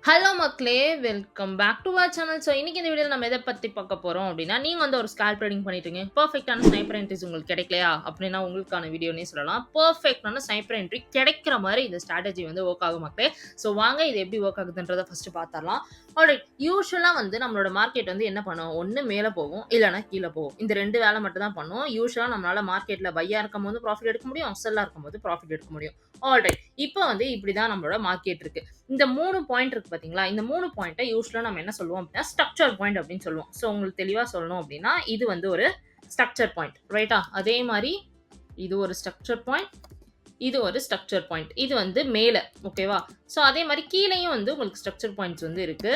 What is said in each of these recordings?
Hello மக்களே! Welcome back to our channel. So, இன்னைக்கு இந்த வீடியோல நம்ம எத பத்தி பார்க்க போறோம் அப்டின்னா, நீங்க வந்து ஒரு ஸ்கால்ப் ட்ரேடிங் பண்ணிட்டுருக்கீங்க. பெர்ஃபெக்ட்டான ஸ்னைப்பர் என்ட்ரீஸ் உங்களுக்கு கிடைக்கலையா? அப்டின்னா உங்களுக்கான வீடியோன்னே சொல்லலாம். பெர்ஃபெக்ட்டான ஸ்னைப்பர் என்ட்ரி கிடைக்கிற மாரி இந்த ஸ்ட்ராட்டஜி வந்து வொர்க் ஆகும் மக்களே. ஸோ, வாங்க இது எப்டி வொர்க் ஆகுதுன்றத ஃபர்ஸ்ட்டு பார்த்துரலாம். ஆல்ரைட். யூசுவலா வந்து நம்மளோட மார்க்கெட் வந்து என்ன பண்ணும்? ஒண்ணு மேல போகும், இல்லன்னா கீழ போகும். இந்த 2 வேல மட்டும் தான் பண்ணும். யூசுவலா நம்மளால மார்க்கெட்ல பையா இருக்கும்போது ப்ராஃபிட் எடுக்க முடியும், செல்லா இருக்கும்போது ப்ராஃபிட் எடுக்க முடியும். ஆல்ரைட். இப்ப வந்து இப்டிதான் நம்மளோட மார்க்கெட் இருக்கு. இந்த 3 பாயிண்ட் இருக்கு பார்த்தீங்களா? இந்த 3 பாயிண்ட்ட யூசுவலா நம்ம என்ன சொல்லுவோம் அப்டின்னா, ஸ்ட்ரக்சர் பாயிண்ட் அப்டின்னு சொல்லுவோம். ஸோ உங்களுக்கு தெளிவா சொல்லணும் அப்டின்னா, இது வந்து ஒரு ஸ்ட்ரக்சர் பாயிண்ட். ரைட்டா? அதே மாரி இது ஒரு ஸ்ட்ரக்சர் பாயிண்ட். இது ஒரு ஸ்ட்ரக்சர் பாயிண்ட். இது வந்து மேல. ஓகேவா? ஸோ அதே மாரி கீழயும் வந்து உங்களுக்கு ஸ்ட்ரக்சர் பாயிண்ட்ஸ் வந்து இருக்கு.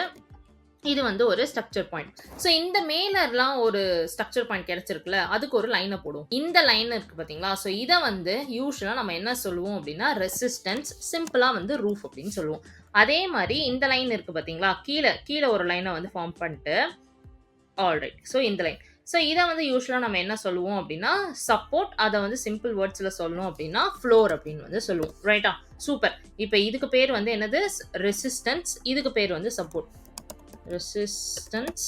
இது வந்து ஒரு ஸ்ட்ரக்சர் பாயிண்ட். ஸோ இந்த மேலலாம் ஒரு ஸ்ட்ரக்சர் பாயிண்ட் கிடைச்சிருக்குல்ல, அதுக்கு ஒரு லைன போடுவோம். இந்த லைன் இருக்கு பார்த்தீங்களா? ஸோ இத வந்து யூசுவலா நம்ம என்ன சொல்லுவோம் அப்டின்னா, ரெசிஸ்டன்ஸ், சிம்பிளா வந்து ரூஃப் அப்டின்னு சொல்லுவோம். அதே மாரி இந்த லைன் இருக்கு பார்த்தீங்களா? கீழ ஒரு லைன வந்து ஃபார்ம் பண்ணிட்டு, ஆல்ரைட். ஸோ இந்த லைன். ஸோ இத வந்து யூசுவலா நம்ம என்ன சொல்லுவோம் அப்டின்னா, சப்போர்ட். அத வந்து சிம்பிள் வேர்ட்ஸ்ல சொல்லணும் அப்டின்னா, ஃப்ளோர் அப்டின்னு வந்து சொல்லுவோம். ரைட்டா? சூப்பர். இப்ப இதுக்கு பேர் வந்து என்னது? ரெசிஸ்டன்ஸ். இதுக்கு பேர் வந்து சப்போர்ட். ரெசிஸ்டன்ஸ்.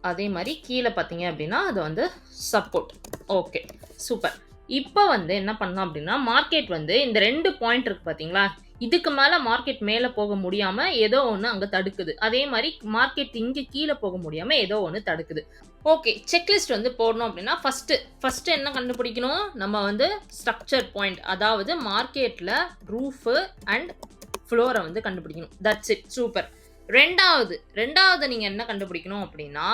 அதே மாரி கீழ பார்த்தீங்க அப்டின்னா, அது வந்து சப்போர்ட். ஓகே. சூப்பர். இப்ப வந்து என்ன பண்ணலாம் அப்டின்னா, மார்க்கெட் வந்து இந்த 2 பாயிண்ட் இருக்கு பார்த்தீங்களா? இதுக்கு மேல மார்க்கெட் மேல போக முடியாம ஏதோ ஒண்ணு அங்க தடுக்குது. அதே மாரி மார்க்கெட் இங்க கீழ போக முடியாம ஏதோ ஒண்ணு தடுக்குது. ஓகே. செக்லிஸ்ட் வந்து போடணும் அப்டின்னா, ஃபர்ஸ்ட்டு என்ன கண்டுபிடிக்கணும்? நம்ம வந்து ஸ்ட்ரக்சர் பாயிண்ட். அதாவது மார்க்கெட்ல ரூஃப் அண்ட் ஃப்ளோர வந்து கண்டுபிடிக்கணும். That's it. சூப்பர். 2வது நீங்க என்ன கண்டுபிடிக்கணும் அப்டின்னா,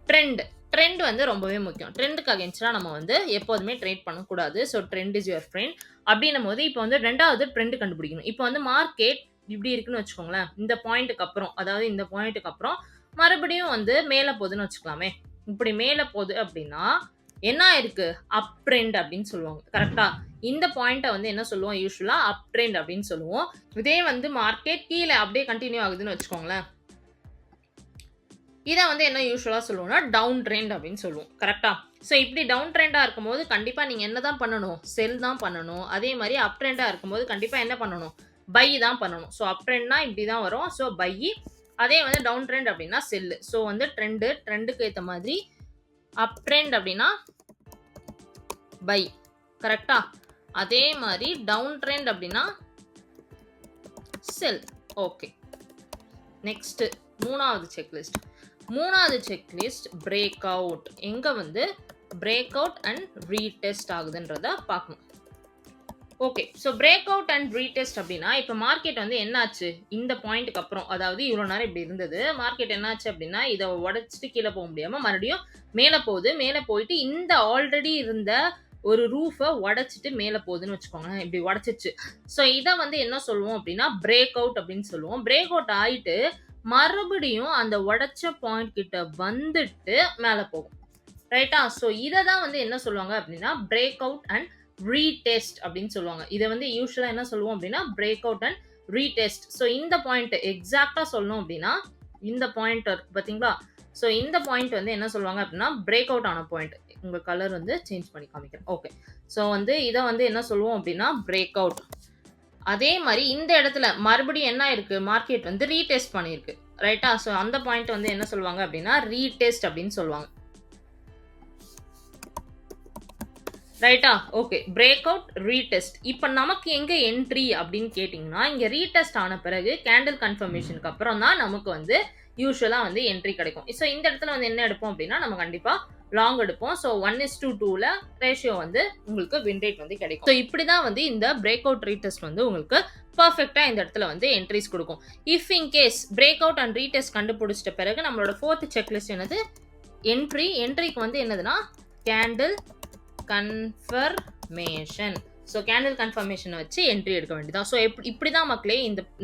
ட்ரெண்ட். ட்ரெண்ட் வந்து ரொம்பவே முக்கியம். ட்ரெண்டுக்கு அகைன்ஸ்டா நம்ம வந்து எப்போதுமே ட்ரேட் பண்ணக்கூடாது. So trend is your friend. அப்டின்னும்போது இப்போ வந்து 2வது ட்ரெண்ட் கண்டுபிடிக்கணும். இப்போ வந்து மார்க்கெட் இப்டி இருக்குன்னு வச்சுக்கோங்களேன். இந்த பாயிண்ட்க்கு அப்புறம், அதாவது இந்த பாயிண்ட்க்கு அப்புறம் மறுபடியும் வந்து மேல போதுன்னு வச்சுக்கலாமே. இப்டி மேல போது அப்டின்னா, என்ன ஆயிருக்கு? அப் ட்ரெண்ட் அப்டின்னு சொல்லுவாங்க. கரெக்ட்டா? இந்த பாயிண்ட்ட வந்து என்ன சொல்லுவோம் யூசுவலா? அப் ட்ரெண்ட் அப்டின்னு சொல்லுவோம். இதே வந்து மார்க்கெட் கீழ அப்டியே கன்டின்யூ ஆகுதுன்னு வச்சுக்கோங்களேன். இத வந்து என்ன யூசுவலா சொல்லுவோம்னா, டவுன் ட்ரெண்ட் அப்டின்னு சொல்லுவோம். கரெக்ட்டா? ஸோ இப்டி டவுன் ட்ரெண்டா இருக்கும்போது கண்டிப்பா நீங்க என்ன தான் பண்ணணும்? செல் தான் பண்ணணும். அதே மாரி அப் ட்ரெண்டா இருக்கும்போது கண்டிப்பா என்ன பண்ணணும்? பை தான் பண்ணணும். ஸோ அப் ட்ரெண்ட்னா இப்டி தான் வரும். So bye. அதே வந்து டவுன் ட்ரெண்ட் அப்டின்னா செல். ஸோ வந்து ட்ரெண்டுக்கு ஏத்த மாதிரி அப் ட்ரெண்ட் அப்டின்னா பை. கரெக்ட்டா? அதே மாரி டவுன் ட்ரெண்ட் அப்டின்னா செல். ஓகே. நெக்ஸ்ட் 3வது செக்லிஸ்ட். 3வது செக்லிஸ்ட் பிரேக் அவுட். எங்க வந்து பிரேக் அவுட் அண்ட் ரீடெஸ்ட் ஆகுதுன்றத பார்க்கணும். Okay. So break out and retest அப்டின்னா, இப்ப மார்க்கெட் வந்து என்னாச்சு? இந்த பாயிண்ட்க்கு அப்புறம், அதாவது இவ்ளோ நேரம் இப்டி இருந்தது. மார்க்கெட் என்னாச்சு அப்டின்னா, இத உடைச்சுட்டு கீழ போ முடியாம மறுபடியும் மேல போகுது. மேல போயிட்டு இந்த ஆல்ரெடி இருந்த ஒரு ரூஃப உடைச்சுட்டு மேல போகுதுன்னு வச்சுக்கோங்களேன். இப்டி உடைச்சிருச்சு. ஸோ இத வந்து என்ன சொல்லுவோம் அப்டின்னா, பிரேக் அவுட் அப்டின்னு சொல்லுவோம். பிரேக் அவுட் ஆயிட்டு மறுபடியும் அந்த உடைச்ச பாயிண்ட் கிட்ட வந்துட்டு மேல போகும். ரைட்டா? ஸோ இத தான் வந்து என்ன சொல்லுவாங்க அப்டின்னா, பிரேக் அவுட் அண்ட் ரீடெஸ்ட் அப்டின்னு சொல்லுவாங்க. இத வந்து யூசுவலா என்ன சொல்லுவோம் அப்டின்னா, break out and retest. So இந்த பாயிண்ட் எக்ஸாக்ட்டா சொல்லணும் அப்டின்னா, இந்த பாயிண்ட் இருக்கு பார்த்தீங்களா? ஸோ இந்த பாயிண்ட் வந்து என்ன சொல்லுவாங்க அப்டின்னா, பிரேக் அவுட் ஆன பாயிண்ட். உங்க கலர் வந்து சேஞ்ச் பண்ணி காமிக்கிறேன். ஓகே. ஸோ வந்து இத வந்து என்ன சொல்லுவோம் அப்டின்னா, பிரேக் அவுட். அதே மாரி இந்த இடத்துல மறுபடியும் என்ன ஆயிருக்கு? மார்க்கெட் வந்து ரீடெஸ்ட் பண்ணியிருக்கு. ரைட்டா? ஸோ அந்த பாயிண்ட் வந்து என்ன சொல்லுவாங்க அப்டின்னா, ரீடெஸ்ட் அப்டின்னு சொல்லுவாங்க. ரைட்டா? ஓகே. Break out, retest. இப்ப நமக்கு எங்க என்ட்ரி அப்டின்னு கேட்டீங்கன்னா, இங்க ரீடெஸ்ட் ஆன பிறகு கேண்டில் கன்ஃபர்மேஷன்க்கு அப்புறம் தான் நமக்கு வந்து யூசுவலா வந்து என்ட்ரி கிடைக்கும். ஸோ இந்த இடத்துல வந்து என்ன எடுப்போம் அப்டின்னா, நம்ம கண்டிப்பா லாங் எடுப்போம். ஸோ 1:2ல ரேஷியோ வந்து உங்களுக்கு வின் ரேட் வந்து கிடைக்கும். ஸோ இப்படி தான் வந்து இந்த பிரேக் அவுட், ரீடெஸ்ட் வந்து உங்களுக்கு பெர்ஃபெக்ட்டா இந்த இடத்துல வந்து என்ட்ரீஸ் குடுக்கும். If in case break out and retest கண்டுபிடிச்சிட்ட பிறகு நம்மளோட 4த் செக்லிஸ்ட் என்னது? என்ட்ரிக்கு வந்து என்னதுன்னா, கேண்டில் கன்ஃபர்மேஷன். ஸோ கேண்டில் கன்ஃபர்மேஷனை வச்சு என்ட்ரி எடுக்க வேண்டியதான். ஸோ இப்படி தான் மக்களே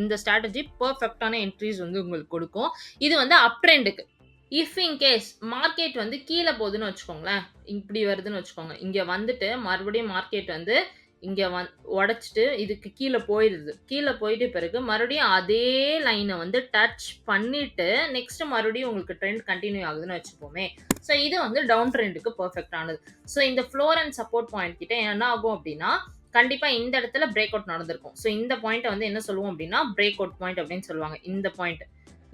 இந்த ஸ்ட்ராட்டஜி பெர்ஃபெக்ட்டான என்ட்ரிஸ் வந்து உங்களுக்கு கொடுக்கும். இது வந்து அப் ட்ரெண்டுக்கு. இஃப் இன் கேஸ் மார்க்கெட் வந்து கீழ போகுதுன்னு வச்சுக்கோங்களேன். இப்படி வருதுன்னு வச்சுக்கோங்க. இங்க வந்துட்டு மறுபடியும் மார்க்கெட் வந்து இங்க உடைச்சிட்டு இதுக்கு கீழ போயிருது. கீழ போயிட்ட பிறகு மறுபடியும் அதே லைன வந்து டச் பண்ணிட்டு நெக்ஸ்ட் மறுபடியும் உங்களுக்கு ட்ரெண்ட் கன்டின்யூ ஆகுதுன்னு வச்சுப்போமே. ஸோ இது வந்து டவுன் ட்ரெண்டுக்கு பெர்ஃபெக்ட் ஆனது. ஸோ இந்த ஃப்ளோர் அண்ட் சப்போர்ட் பாயிண்ட் கிட்ட என்ன ஆகும் அப்டின்னா, கண்டிப்பா இந்த இடத்துல பிரேக் அவுட் நடந்திருக்கும். ஸோ இந்த பாயிண்ட்ட வந்து என்ன சொல்லுவோம் அப்டின்னா, பிரேக் அவுட் பாயிண்ட் அப்டின்னு சொல்லுவாங்க. இந்த பாயிண்ட்.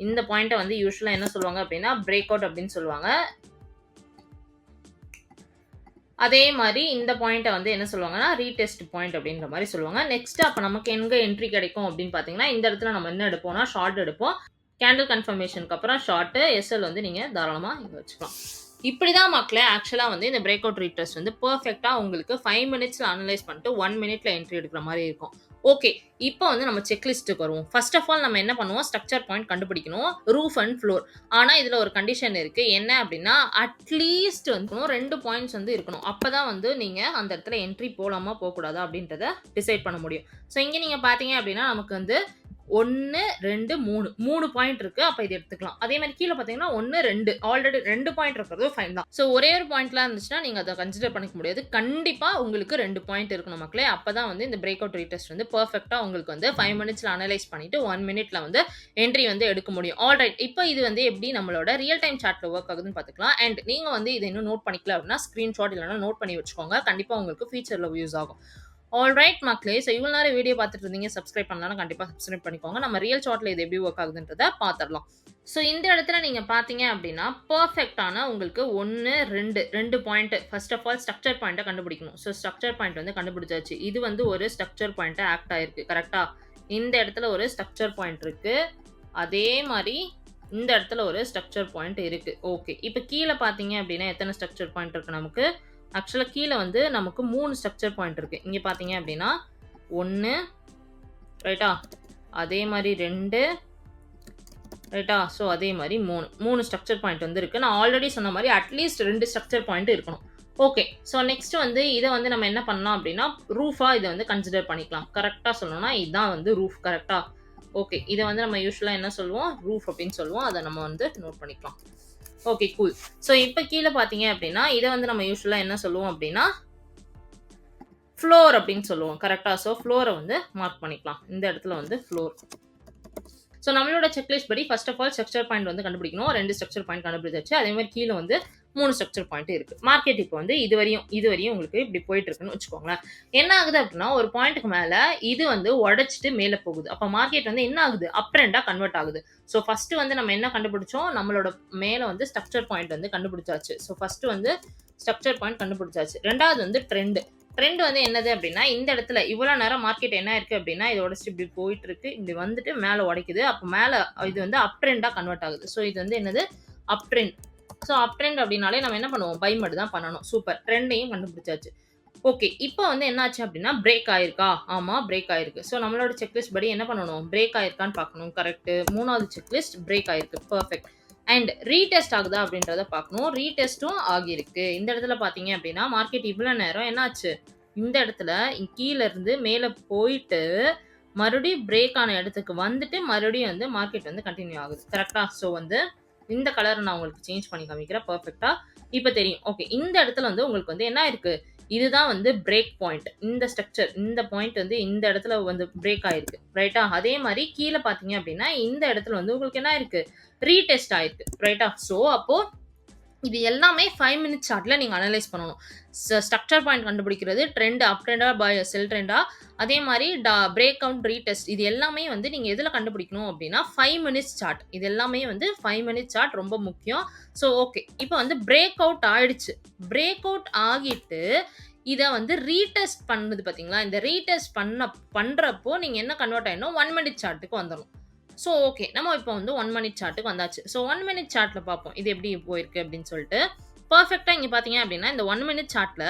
இந்த பாயிண்ட்ட வந்து யூசுவலா என்ன சொல்லுவாங்க அப்டின்னா, பிரேக் அவுட் அப்டின்னு சொல்லுவாங்க. அதே மாரி இந்த பாயிண்ட்ட வந்து என்ன சொல்லுவாங்கன்னா, ரீடெஸ்ட் பாயிண்ட் அப்டின்ற மாரி சொல்லுவாங்க. நெக்ஸ்ட் அப்ப நமக்கு எங்க என்ட்ரி கிடைக்கும் அப்டின்னு பார்த்தீங்கன்னா, இந்த இடத்துல நம்ம என்ன எடுப்போம்னா, ஷார்ட் எடுப்போம். கேண்டில் கன்ஃபர்மேஷன்க்கு அப்புறம் ஷார்ட், எஸ்எல் வந்து நீங்க தாராளமா இங்க வச்சுக்கலாம். இப்படிதான் மக்களே ஆக்சுவலா வந்து இந்த பிரேக் அவுட் ரீடெஸ்ட் வந்து பெர்ஃபெக்ட்டா உங்களுக்கு 5 மினிட்ஸ்ல அனலைஸ் பண்ணிட்டு 1 மினிட்ல என்ட்ரி எடுக்கிற மாரி இருக்கும். ஓகே. இப்போ வந்து நம்ம செக்லிஸ்ட்க்கு வருவோம். ஃபர்ஸ்ட் ஆஃப் ஆல் நம்ம என்ன பண்ணுவோம், ஸ்ட்ரக்சர் பாயிண்ட் கண்டுபிடிக்கணும். Roof and floor. ஆனா இதுல ஒரு கண்டிஷன் இருக்கு. என்ன அப்டின்னா, அட்லீஸ்ட் வந்து 2 பாயிண்ட்ஸ் வந்து இருக்கணும். அப்பதான் வந்து நீங்க அந்த இடத்துல என்ட்ரி போலாமா, போக்கூடாதா அப்டின்றத டிசைட் பண்ண முடியும். ஸோ இங்க நீங்க பார்த்தீங்க அப்டின்னா, நமக்கு வந்து 1, 2, 3. 3 பாயிண்ட் இருக்கு. அப்ப இத எடுத்துக்கலாம். அதே மாரி கீழ பார்த்தீங்கன்னா 1, 2 ஆல்ரெடி 2 பாயிண்ட் இருக்கிறது ஃபைன் தான். சோ ஒரே ஒரு பாயிண்ட்லாம் இருந்துச்சுன்னா, நீங்க அத கன்சிடர் பண்ணிக்க முடியாது. கண்டிப்பா உங்களுக்கு 2 பாயிண்ட் இருக்கணும் மக்களே. அப்பதான் வந்து இந்த பிரேக் அவுட் ரீடெஸ்ட் வந்து பெர்ஃபெக்ட்டா உங்களுக்கு வந்து 5 மினிட்ஸ்ல அனலைஸ் பண்ணிட்டு 1 மினிட்ல வந்து என்ட்ரி வந்து எடுக்க முடியும். ஆல்ரைட். இப்போ இது வந்து எப்படி நம்மளோட ரியல் டைம் சார்ட்ல வொர்க் ஆகுதுன்னு பார்த்துக்கலாம். அண்ட் நீங்க வந்து இத இன்னும் நோட் பண்ணிக்கல அப்படின்னா, ஸ்கிரீன்ஷாட் இல்லன்னா நோட் பண்ணி வச்சுக்கோங்க. கண்டிப்பா உங்களுக்கு ஃபியூச்சர்ல யூஸ் ஆகும். ஆல்ரைட் மக்களே. ஸோ இவ்வளோ நேரம் வீடியோ பார்த்துட்டு இருந்தீங்க. சப்ஸ்கிரைப் பண்ணலனா கண்டிப்பா சப்ஸ்கிரைப் பண்ணிக்கோங்க. நம்ம ரியல் சார்ட்ல இது எப்படி வொர்க் ஆகுதுன்றத பார்த்துரலாம். ஸோ இந்த இடத்துல நீங்க பார்த்தீங்க அப்படின்னா, பெர்ஃபெக்ட்டான உங்களுக்கு 1, 2 point first of all structure பாயிண்ட்ட கண்டுபிடிக்கணும். ஸோ ஸ்ட்ரக்சர் பாயிண்ட் வந்து கண்டுபிடிச்சாச்சு. இது வந்து ஒரு ஸ்ட்ரக்சர் பாயிண்ட்டா ஆக்ட் ஆயிருக்கு. கரெக்ட்டா? இந்த இடத்துல ஒரு ஸ்ட்ரக்சர் பாயிண்ட் இருக்கு. அதே மாரி இந்த இடத்துல ஒரு ஸ்ட்ரக்சர் பாயிண்ட் இருக்கு. ஓகே. இப்ப கீழ பார்த்தீங்க அப்படின்னா, எத்தன ஸ்ட்ரக்சர் பாயிண்ட் இருக்கு நமக்கு? ஆக்சுவலா கீழ வந்து நமக்கு 3 ஸ்ட்ரக்சர் பாயிண்ட் இருக்கு. இங்க பார்த்தீங்க அப்படின்னா, 1 ரைட்டா? அதே மாரி 2 ரைட்டா? ஸோ அதே மாரி 3. 3 ஸ்ட்ரக்சர் பாயிண்ட் வந்து இருக்கு. நான் ஆல்ரெடி சொன்ன மாரி அட்லீஸ்ட் 2 ஸ்ட்ரக்சர் பாயிண்ட் இருக்கணும். ஓகே. ஸோ நெக்ஸ்ட் வந்து இத வந்து நம்ம என்ன பண்ணலாம் அப்படின்னா, ரூஃபா இத வந்து கன்சிடர் பண்ணிக்கலாம். கரெக்ட்டா சொல்லணும்னா, இதான் வந்து ரூஃப் கரெக்ட்டா? ஓகே. இத வந்து நம்ம யூசுவலா என்ன சொல்லுவோம்? ரூஃப் அப்படின்னு சொல்லுவோம். அத நம்ம வந்து நோட் பண்ணிக்கலாம். Okay cool. ஸோ இப்ப கீழ பார்த்தீங்க அப்படின்னா, இத வந்து நம்ம யூசுவலா என்ன சொல்லுவோம் அப்படின்னா, ஃப்ளோர் அப்படின்னு சொல்லுவோம். கரெக்ட்டா? ஸோ ஃப்ளோர வந்து மார்க் பண்ணிக்கலாம். இந்த இடத்துல வந்து ஃப்ளோர். ஸோ நம்மளோட செக்லிஸ்ட் படி first of all structure point வந்து கண்டுபிடிக்கணும். 2 ஸ்ட்ரக்சர் பாயிண்ட் கண்டுபிடிச்சாச்சு. அதே மாரி கீழ வந்து 3 ஸ்ட்ரக்சர் பாயிண்ட் இருக்கு. மார்க்கெட் இப்போ வந்து இதுவரையும் உங்களுக்கு இப்படி போயிட்டு இருக்குன்னு வச்சுக்கோங்களேன். என்ன ஆகுது அப்படின்னா, ஒரு பாயிண்ட்க்கு மேல இது வந்து உடைச்சிட்டு மேல போகுது. அப்ப மார்க்கெட் வந்து என்ன ஆகுது? அப் ட்ரெண்டா கன்வெர்ட் ஆகுது. ஸோ ஃபர்ஸ்ட் வந்து நம்ம என்ன கண்டுபிடிச்சோம்? நம்மளோட மேல வந்து ஸ்ட்ரக்சர் பாயிண்ட் வந்து கண்டுபிடிச்சாச்சு. ஸோ ஃபர்ஸ்ட் வந்து ஸ்ட்ரக்சர் பாயிண்ட் கண்டுபிடிச்சாச்சு. 2வது வந்து ட்ரெண்ட். ட்ரெண்ட் வந்து என்னது அப்படின்னா, இந்த இடத்துல இவ்வளோ நேரம் மார்க்கெட் என்ன இருக்கு அப்படின்னா, இத உடைச்சிட்டு இப்படி போயிட்டு இருக்கு. இப்படி வந்துட்டு மேல உடைக்குது. அப்ப மேல இது வந்து அப் ட்ரெண்டா கன்வெர்ட் ஆகுது. ஸோ இது வந்து என்னது? அப் ட்ரெண்ட். ஸோ அப் ட்ரெண்ட் அப்படின்னாலே நம்ம என்ன பண்ணுவோம்? பை மட்டும் தான் பண்ணணும். சூப்பர். ட்ரெண்டையும் கண்டுபிடிச்சாச்சு. ஓகே. இப்போ வந்து என்ன ஆச்சு அப்படின்னா, பிரேக் ஆயிருக்கா? ஆமா, பிரேக் ஆயிருக்கு. ஸோ நம்மளோட செக்லிஸ்ட் படி என்ன பண்ணணும்? பிரேக் ஆயிருக்கான்னு பார்க்கணும். கரெக்ட். 3வது செக்லிஸ்ட் பிரேக் ஆயிருக்கு. பெர்ஃபெக்ட். அண்ட் ரீடெஸ்ட் ஆகுதா அப்படின்றத பார்க்கணும். ரீடெஸ்ட்டும் ஆகியிருக்கு. இந்த இடத்துல பார்த்தீங்க அப்படின்னா, மார்க்கெட் இவ்வளோ நேரம் என்னாச்சு? இந்த இடத்துல கீழ இருந்து மேல போயிட்டு, மறுபடியும் பிரேக் ஆன இடத்துக்கு வந்துட்டு, மறுபடியும் வந்து மார்க்கெட் வந்து கன்டின்யூ ஆகுது. கரெக்ட்டா? ஸோ வந்து இந்த கலர நான் உங்களுக்கு சேஞ்ச் பண்ணி காமிக்கிறேன். பெர்ஃபெக்ட்டா இப்ப தெரியும். ஓகே. இந்த இடத்துல வந்து உங்களுக்கு வந்து என்ன ஆயிருக்கு? இதுதான் வந்து பிரேக் பாயிண்ட். இந்த ஸ்ட்ரக்சர் இந்த பாயிண்ட் வந்து இந்த இடத்துல வந்து பிரேக் ஆயிருக்கு. ரைட்டா? அதே மாரி கீழ பார்த்தீங்க அப்படின்னா, இந்த இடத்துல வந்து உங்களுக்கு என்ன ஆயிருக்கு? ரீடெஸ்ட் ஆயிருக்கு. ரைட்டா? ஸோ அப்போ இது எல்லாமே 5 மினிட்ஸ் சார்ட்ல நீங்க அனலைஸ் பண்ணணும். ஸ்ட்ரக்சர் பாயிண்ட் கண்டுபிடிக்கிறது, ட்ரெண்ட் அப் ட்ரெண்டா, செல் ட்ரெண்டா, அதே மாரி பிரேக் அவுட், ரீடெஸ்ட் இது எல்லாமே வந்து நீங்க எதுல கண்டுபிடிக்கணும் அப்படின்னா, 5 மினிட்ஸ் சார்ட். இது எல்லாமே வந்து 5 மினிட்ஸ் சார்ட் ரொம்ப முக்கியம். So okay. இப்போ வந்து பிரேக் அவுட் ஆயிடுச்சு. பிரேக் அவுட் ஆகிட்டு, இத வந்து ரீடெஸ்ட் பண்ணுது பார்த்தீங்களா? இந்த ரீடெஸ்ட் பண்றப்போ நீங்க என்ன கன்வெர்ட் ஆயிடணும்? 1 மினிட் சார்ட்க்கு வந்துரணும். So okay. நம்ம இப்போ வந்து 1 மினிட் சார்ட்க்கு வந்தாச்சு. ஸோ 1 மினிட் சார்ட்ல பார்ப்போம். இது எப்படி போயிருக்கு அப்படின்னு சொல்லிட்டு. பெர்ஃபெக்ட்டா இங்க பார்த்தீங்க அப்படின்னா, இந்த 1 மினிட் சார்ட்ல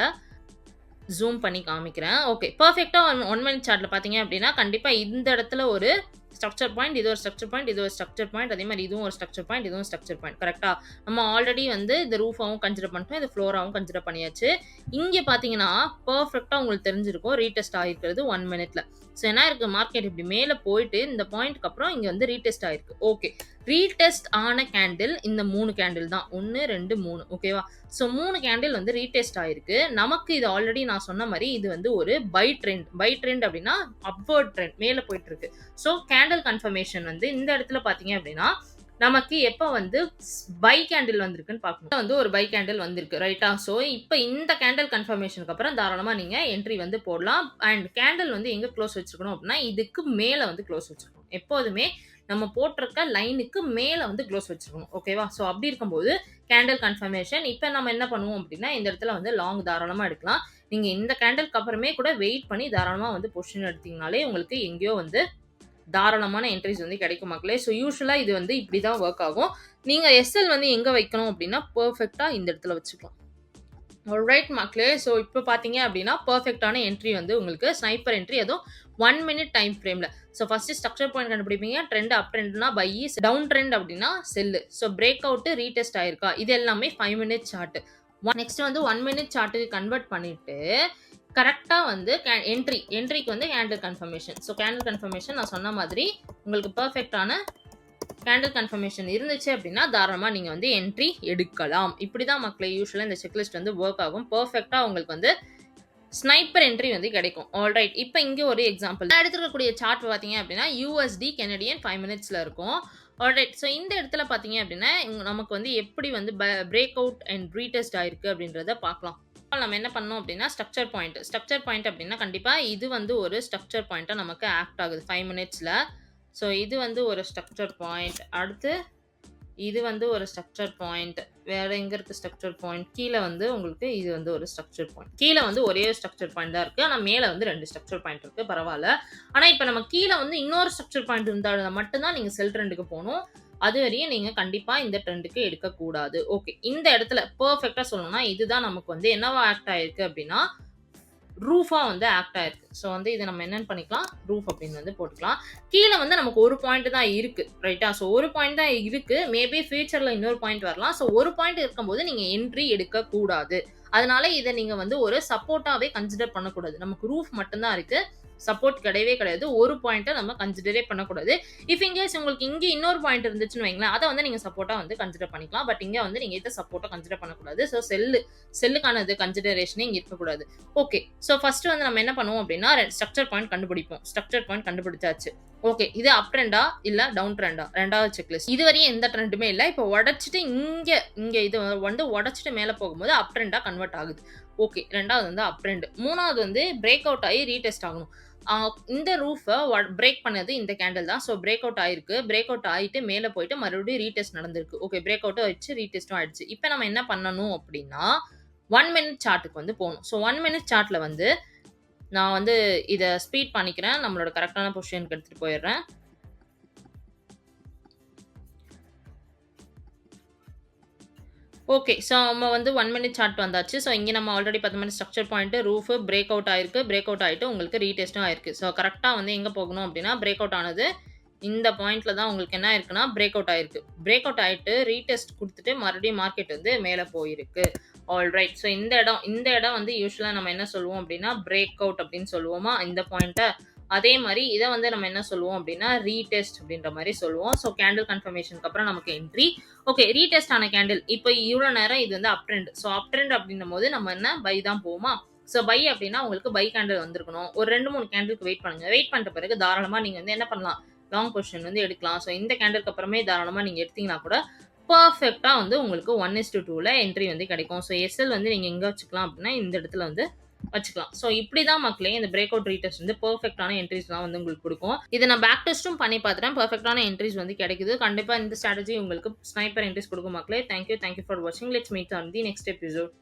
ஜூம் பண்ணி காமிக்கிறேன். ஓகே. பெர்ஃபெக்ட்டா 1 மினிட் சார்ட்ல பார்த்தீங்க அப்படின்னா, கண்டிப்பா இந்த இடத்துல ஒரு ஸ்ட்ரக்சர் பாயிண்ட், இது ஒரு ஸ்ட்ரக்சர் பாயிண்ட், இது ஒரு ஸ்ட்ரக்சர் பாயிண்ட், அதே மாரி இதுவும் ஒரு ஸ்ட்ரக்சர் பாயிண்ட், இதுவும் ஸ்ட்ரக்சர் பாயிண்ட். கரெக்ட்டா? நம்ம ஆல்ரெடி வந்து இந்த ரூஃபாவும் கன்சிடர் பண்ணிட்டோம். இது ஃப்ளோராவும் கன்சிடர் பண்ணியாச்சு. இங்க பார்த்தீங்கன்னா, பெர்ஃபெக்ட்டா உங்களுக்கு தெரிஞ்சிருக்கும். ரீடெஸ்ட் ஆகியிருக்கிறது 1 மினிட்ல. ஸோ என்ன இருக்கு? மார்க்கெட் இப்படி மேல போயிட்டு இந்த பாயிண்ட்க்கு அப்புறம் இங்க வந்து ரீடெஸ்ட் ஆயிருக்கு. ஓகே. ரீடெஸ்ட் ஆன கேண்டில் இந்த 3 கேண்டில் தான். 1, 2, 3 ஓகேவா? ஸோ 3 கேண்டில் வந்து ரீடெஸ்ட் ஆயிருக்கு. நமக்கு இது ஆல்ரெடி நான் சொன்ன மாரி இது வந்து ஒரு பை ட்ரெண்ட். பை ட்ரெண்ட் அப்படின்னா அப்வர்ட் ட்ரெண்ட் மேல போயிட்டு இருக்கு. ஸோ கேண்டில் கன்ஃபர்மேஷன் வந்து இந்த இடத்துல பார்த்தீங்க அப்படின்னா, நமக்கு எப்போ வந்து பை கேண்டில் வந்திருக்குன்னு பார்க்கணும். வந்து ஒரு பை கேண்டில் வந்திருக்கு ரைட்டா. ஸோ இப்போ இந்த கேண்டில் கன்ஃபர்மேஷனுக்கு அப்புறம் தாராளமாக நீங்கள் என்ட்ரி வந்து போடலாம். அண்ட் கேண்டில் வந்து எங்கே க்ளோஸ் வச்சிருக்கணும் அப்படின்னா இதுக்கு மேலே வந்து க்ளோஸ் வச்சிருக்கணும். எப்போதுமே நம்ம போட்டிருக்க லைனுக்கு மேலே வந்து க்ளோஸ் வச்சிருக்கணும். ஓகேவா. ஸோ அப்படி இருக்கும்போது கேண்டில் கன்ஃபர்மேஷன் இப்போ நம்ம என்ன பண்ணுவோம் அப்படின்னா இந்த இடத்துல வந்து லாங் தாராளமாக எடுக்கலாம். நீங்கள் இந்த கேண்டிலுக்கு அப்புறமே கூட வெயிட் பண்ணி தாராளமாக வந்து பொசிஷன் எடுத்தீங்கனாலே உங்களுக்கு எங்கேயோ வந்து தாராளமான என்ட்ரிஸ் வந்து கிடைக்கும் மக்களே. ஸோ யூஸ்வலாக இது வந்து இப்படி தான் ஒர்க் ஆகும். நீங்கள் எஸ்எல் வந்து எங்கே வைக்கணும் அப்படின்னா பர்ஃபெக்டாக இந்த இடத்துல வச்சுக்கலாம். ஆல்ரைட் மக்களே. ஸோ இப்போ பார்த்தீங்க அப்படின்னா பர்ஃபெக்டான என்ட்ரி வந்து உங்களுக்கு ஸ்னைப்பர் என்ட்ரி, அதுவும் 1 மினிட் டைம் ஃப்ரேமில். ஸோ ஃபஸ்ட்டு ஸ்ட்ரக்சர் பாயிண்ட் கண்டுபிடிப்பீங்க. ட்ரெண்ட் அப் ட்ரெண்ட்னா பை, டவுன் ட்ரெண்ட் அப்படின்னா sell. So break out retest ஆயிருக்கா இது எல்லாமே 5 மினிட் சார்ட்டு. நெக்ஸ்ட் வந்து 1 மினிட் சார்ட்டுக்கு கன்வெர்ட் பண்ணிட்டு கரெக்டாக வந்து என்ட்ரிக்கு வந்து candle confirmation. So candle confirmation நான் சொன்ன மாதிரி உங்களுக்கு பர்ஃபெக்டான கேண்டில் கன்ஃபர்மேஷன் இருந்துச்சு அப்படின்னா தாராளமாக நீங்கள் வந்து என்ட்ரி எடுக்கலாம். இப்படி தான் மக்களை யூஸ்வலாக இந்த செக்லிஸ்ட் வந்து ஒர்க் ஆகும். பர்ஃபெக்டாக உங்களுக்கு வந்து ஸ்னைப்பர் என்ட்ரி வந்து கிடைக்கும். ஆல்ரைட். இப்போ இங்கே ஒரு எக்ஸாம்பிள் நான் எடுத்துக்கக்கூடிய சார்ட் பார்த்தீங்க அப்படின்னா USD கெனடியன் 5 மினிட்ஸில் இருக்கும். ஆல்ரைட். ஸோ இந்த இடத்துல பார்த்தீங்க அப்படின்னா நமக்கு வந்து எப்படி வந்து பிரேக் அவுட் அண்ட் ரீடெஸ்ட் ஆயிருக்கு அப்படின்றத பார்க்கலாம். நம்ம என்ன பண்ணோம் அப்படின்னா ஸ்ட்ரக்சர் பாயிண்ட் அப்படின்னா கண்டிப்பாக இது வந்து ஒரு ஸ்ட்ரக்சர் பாயிண்ட்டாக நமக்கு ஆக்ட் ஆகுது 5 மினிட்ஸில். ஸோ இது வந்து ஒரு ஸ்ட்ரக்சர் பாயிண்ட். அடுத்து இது வந்து ஒரு ஸ்ட்ரக்சர் பாயிண்ட். வேறு எங்கே இருக்குது ஸ்ட்ரக்சர் பாயிண்ட்? கீழே வந்து உங்களுக்கு இது வந்து ஒரு ஸ்ட்ரக்சர் பாயிண்ட். கீழே வந்து ஒரே ஸ்ட்ரக்சர் பாயிண்ட் தான் இருக்குது. ஆனால் மேலே வந்து 2 ஸ்ட்ரக்சர் பாயிண்ட் இருக்குது. பரவாயில்ல. ஆனால் இப்போ நம்ம கீழே வந்து இன்னொரு ஸ்ட்ரக்சர் பாயிண்ட் இருந்தால் மட்டும்தான் நீங்கள் செல் ட்ரெண்டுக்கு போகணும். அது வரையும் நீங்கள் கண்டிப்பாக இந்த ட்ரெண்டுக்கு எடுக்கக்கூடாது. ஓகே. இந்த இடத்துல பர்ஃபெக்டாக சொல்லணும்னா இதுதான் நமக்கு வந்து என்னவா ஆக்ட் ஆகிருக்கு அப்படின்னா ரூஃபாக வந்து ஆக்ட் ஆயிருக்கு. ஸோ வந்து இதை நம்ம என்னென்னு பண்ணிக்கலாம், ரூஃப் அப்படின்னு வந்து போட்டுக்கலாம். கீழே வந்து நமக்கு ஒரு பாயிண்ட் தான் இருக்குது ரைட்டா. ஸோ ஒரு பாயிண்ட் தான் இருக்குது. மேபி ஃபியூச்சரில் இன்னொரு பாயிண்ட் வரலாம். ஸோ ஒரு பாயிண்ட் இருக்கும்போது நீங்கள் என்ட்ரி எடுக்கக்கூடாது. அதனால இதை நீங்கள் வந்து ஒரு சப்போர்ட்டாகவே கன்சிடர் பண்ணக்கூடாது. நமக்கு ரூஃப் மட்டும்தான் இருக்குது, சப்போர்ட் கிடையவே கிடையாது. ஒரு பாயிண்ட்டை நம்ம கன்சிடரே பண்ணக்கூடாது. இஃப் இன்கேஸ் உங்களுக்கு இங்கே இன்னொரு பாயிண்ட் இருந்துச்சுன்னு வைங்களேன், அதை வந்து நீங்கள் சப்போர்ட்டாக வந்து கன்சிடர் பண்ணிக்கலாம். பட் இங்கே வந்து நீங்கள் இதை சப்போர்ட்டாக கன்சிடர் பண்ணக்கூடாது. ஸோ செல்லுக்கான இது கன்சிடரேஷனே இங்கே இருக்கக்கூடாது. ஓகே. ஸோ ஃபஸ்ட்டு வந்து நம்ம என்ன பண்ணுவோம் அப்படின்னா ஸ்ட்ரக்சர் பாயிண்ட் கண்டுபிடிப்போம். ஸ்ட்ரக்சர் பாயிண்ட் கண்டுபிடிச்சாச்சு. ஓகே. இது அப் ட்ரெண்டா இல்லை டவுன் ட்ரெண்டா? ரெண்டாவது செக்லிஸ்ட். இது வரையும் எந்த ட்ரெண்டுமே இல்லை. இப்போ உடச்சிட்டு இங்கே இது வந்து உடச்சிட்டு மேலே போகும்போது அப் ட்ரெண்டாக கன்வெர்ட் ஆகுது. ஓகே. ரெண்டாவது வந்து அப் ட்ரெண்ட். மூணாவது வந்து பிரேக் அவுட் ஆகி ரீடெஸ்ட் ஆகணும். இந்த ரூஃபை பிரேக் பண்ணது இந்த கேண்டில் தான். ஸோ பிரேக் அவுட் ஆயிருக்கு. பிரேக் அவுட் ஆகிட்டு மேலே போயிட்டு மறுபடியும் ரீடெஸ்ட் நடந்திருக்கு. ஓகே. பிரேக் அவுட்டும் ஆயிடுச்சு, ரீடெஸ்ட்டும் ஆயிடுச்சு. இப்போ நம்ம என்ன பண்ணணும் அப்படின்னா 1 மினிட் சார்ட்டுக்கு வந்து போகணும். ஸோ 1 மினிட் சார்ட்டில் வந்து நான் வந்து இதை ஸ்பீட் பண்ணிக்கிறேன். நம்மளோட கரெக்டான பொசிஷனுக்கு எடுத்துகிட்டு போயிடுறேன். ஓகே. ஸோ நம்ம வந்து 1 மினிட் சார்ட் வந்தாச்சு. ஸோ இங்கே நம்ம already 10 minute structure point roof break out ஆயிருக்கு. பிரேக் அவுட் ஆகிட்டு உங்களுக்கு ரீடெஸ்ட்டும் ஆயிருக்கு. ஸோ கரெக்டாக வந்து எங்கே போகணும் அப்படின்னா பிரேக் அவுட் ஆனது இந்த பாயிண்ட்ல தான் உங்களுக்கு என்ன ஆயிருக்குன்னா பிரேக் அவுட் ஆயிருக்கு. பிரேக் அவுட் ஆகிட்டு ரீடெஸ்ட் கொடுத்துட்டு மறுபடியும் மார்க்கெட் வந்து மேலே போயிருக்கு. ஆல்ரைட். ஸோ இந்த இடம் வந்து யூஸ்வலாக நம்ம என்ன சொல்லுவோம் அப்படின்னா பிரேக் அவுட் அப்படின்னு சொல்லுவோமா இந்த பாயிண்ட்டை. அதே மாதிரி இதை வந்து நம்ம என்ன சொல்லுவோம் அப்படின்னா ரீடெஸ்ட் அப்படின்ற மாதிரி சொல்லுவோம். ஸோ கேண்டில் கன்ஃபர்மேஷனுக்கு அப்புறம் நமக்கு என்ட்ரி. ஓகே. ரீடெஸ்ட் ஆன கேண்டில் இப்போ இவ்வளோ நேரம் இது வந்து அப் ட்ரெண்ட். ஸோ அப் ட்ரெண்ட் அப்படின்னும் போது நம்ம என்ன பை தான் போவோமா. ஸோ பை அப்படின்னா உங்களுக்கு பை கேண்டில் வந்திருக்கணும். ஒரு 2-3 கேண்டிலுக்கு வெயிட் பண்ணுங்க. வெயிட் பண்ணுற பிறகு தாராளமாக நீங்கள் வந்து என்ன பண்ணலாம், லாங் பொசிஷன் வந்து எடுக்கலாம். ஸோ இந்த கேண்டிலுக்கு அப்புறமே தாராளமாக நீங்கள் எடுத்தீங்கன்னா கூட பர்ஃபெக்டாக வந்து உங்களுக்கு 1:2ல என்ட்ரி வந்து கிடைக்கும். ஸோ எஸ்எல் வந்து நீங்கள் எங்கே வச்சுக்கலாம் அப்படின்னா இந்த இடத்துல வந்து வச்சுக்கலாம். ஸோ இப்படி தான் மக்களே இந்த பிரேக் அவுட் ரீடெஸ்ட் வந்து பர்ஃபெக்டான என்ட்ரிஸ்லாம் வந்து உங்களுக்கு கொடுக்கும். இதை நான் பேக் டெஸ்ட்டும் பண்ணி பார்த்துட்டேன். பர்ஃபெக்டான என்ட்ரிஸ் வந்து கிடைக்குது. கண்டிப்பாக இந்த ஸ்ட்ராட்டஜி உங்களுக்கு ஸ்னைப்பர் என்ட்ரிஸ் கொடுக்கும் மக்களே. தேங்க்யூ ஃபார் வாட்சிங். Let's meet on the next episode.